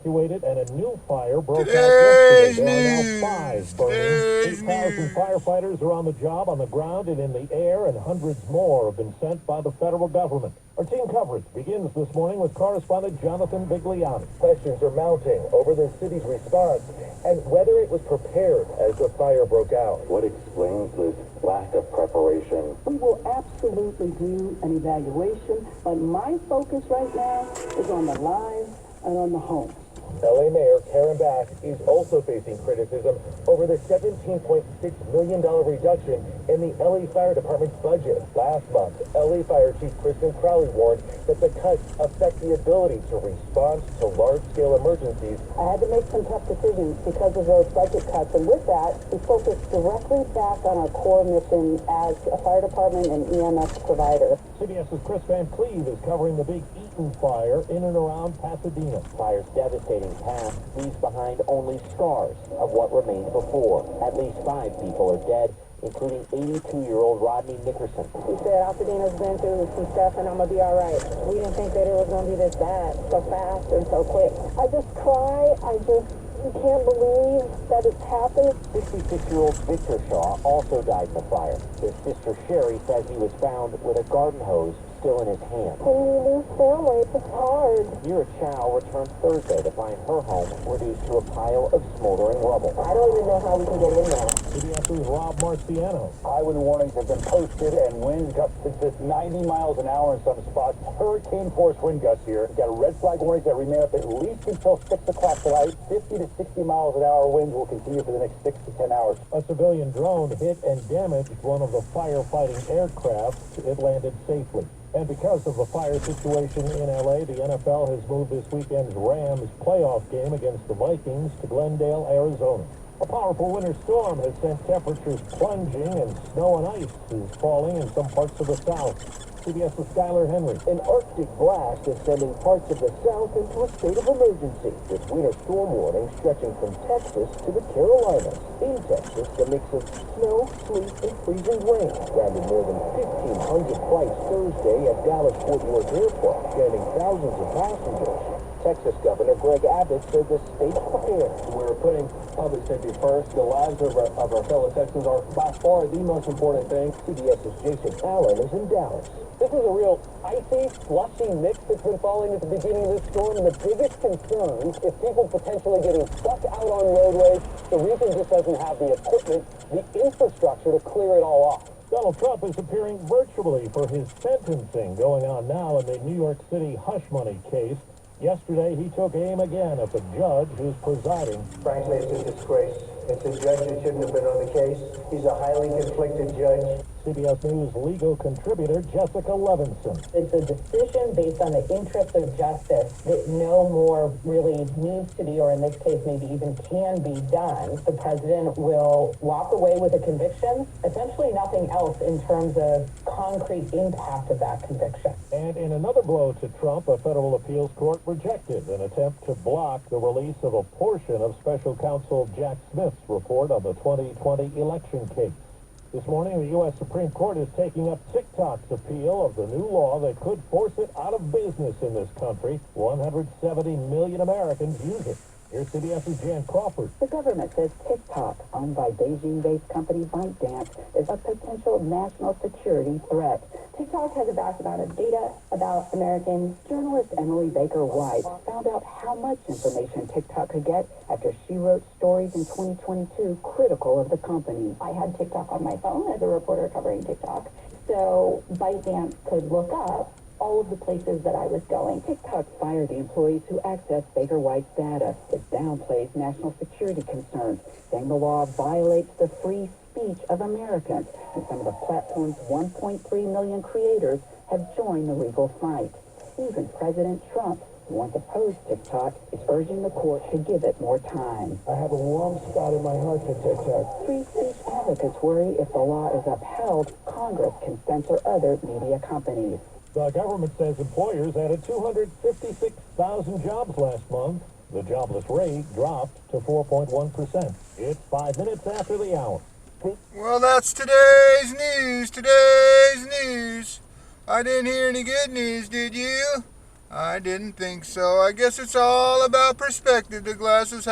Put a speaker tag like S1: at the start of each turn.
S1: evacuated, and a new fire broke out yesterday. There are now 5 burning. 8,000 firefighters are on the job, on the ground and in the air, and hundreds more have been sent by the federal government. Our team coverage begins this morning with correspondent Jonathan Bigliotti.
S2: Questions are mounting over the city's response and whether it was prepared as the fire broke out.
S3: What explains this lack of preparation?
S4: We will absolutely do an evaluation, but my focus right now is on the lives and on the homes.
S2: LA Mayor Karen Bass is also facing criticism over the $17.6 million reduction in the LA Fire Department's budget. Last month, LA Fire Chief Kristen Crowley warned that the cuts affect the ability to respond to large-scale emergencies.
S4: I had to make some tough decisions because of those budget cuts, and with that, we focused directly back on our core mission as a fire department and EMS provider.
S1: CBS's Chris Van Cleve is covering the big Eaton fire in and around Pasadena.
S5: Fire's devastating past leaves behind only scars of what remained before. At least 5 people are dead, including 82-year-old Rodney Nickerson.
S6: He said, Altadena's been through some stuff and I'm going to be all right. We didn't think that it was going to be this bad, so fast and so quick.
S4: I just cry. You can't believe that it's happened.
S5: 66-year-old Victor Shaw also died in the fire. His sister Sherry says he was found with a garden hose still in his hand.
S4: When you lose family, it's hard.
S5: Mira Chow returned Thursday to find her home reduced to a pile of smoldering rubble.
S4: I don't even know how we can get in there.
S1: CBS's Rob Marciano.
S3: Highway warnings have been posted and winds gusted to 90 miles an hour in some spots. Hurricane force wind gusts here. We've got red flag warnings that remain up at least until 6 o'clock tonight. 50 to 60 miles an hour winds will continue for the next 6 to 10 hours.
S1: A civilian drone hit and damaged one of the firefighting aircraft. It landed safely. And because of the fire situation in LA, the NFL has moved this weekend's Rams playoff game against the Vikings to Glendale, Arizona. A powerful winter storm has sent temperatures plunging, and snow and ice is falling in some parts of the South. CBS's Skylar Henry.
S2: An Arctic blast is sending parts of the South into a state of emergency, with winter storm warnings stretching from Texas to the Carolinas. In Texas, the mix of snow, sleet, and freezing rain grounded more than 1,500 flights Thursday at Dallas-Fort Worth Airport, jamming thousands of passengers. Texas Governor Greg Abbott said the state's prepared.
S7: We're putting public safety first. The lives of our fellow Texans are by far the most important thing.
S2: CBS's Jason Allen is in Dallas.
S7: This is a real icy, slushy mix that's been falling at the beginning of this storm. And the biggest concern is people potentially getting stuck out on roadways. The region just doesn't have the equipment, the infrastructure to clear it all off.
S1: Donald Trump is appearing virtually for his sentencing going on now in the New York City hush money case. Yesterday, he took aim again at the judge who's presiding.
S8: Frankly, it's a disgrace. It's a judge that shouldn't have been on the case. He's a highly conflicted judge.
S1: CBS News legal contributor Jessica Levinson.
S6: It's a decision based on the interest of justice that no more really needs to be, or in this case, maybe even can be done. The president will walk away with a conviction, essentially nothing else in terms of concrete impact of that conviction.
S1: And in another blow to Trump, a federal appeals court rejected an attempt to block the release of a portion of special counsel Jack Smith's report on the 2020 election case. This morning, the U.S. Supreme Court is taking up TikTok's appeal of the new law that could force it out of business in this country. 170 million Americans use it. Here's CBS's Jan Crawford.
S4: The government says TikTok, owned by Beijing-based company ByteDance, is a potential national security threat. TikTok has a vast amount of data about Americans. Journalist Emily Baker White found out how much information TikTok could get after she wrote stories in 2022 critical of the company.
S6: I had TikTok on my phone as a reporter covering TikTok, so ByteDance could look up all of the places that I was going.
S4: TikTok fired the employees who accessed Baker White's data. It downplays national security concerns, saying the law violates the free speech of Americans, and some of the platform's 1.3 million creators have joined the legal fight. Even President Trump, who once opposed TikTok, is urging the court to give it more time.
S8: I have a warm spot in my heart for TikTok.
S4: Free speech advocates worry if the law is upheld, Congress can censor other media companies.
S1: The government says employers added 256,000 jobs last month. The jobless rate dropped to 4.1%. It's 5 minutes after the hour.
S9: Well, that's today's news. I didn't hear any good news, did you? I didn't think so. I guess it's all about perspective. The glass is half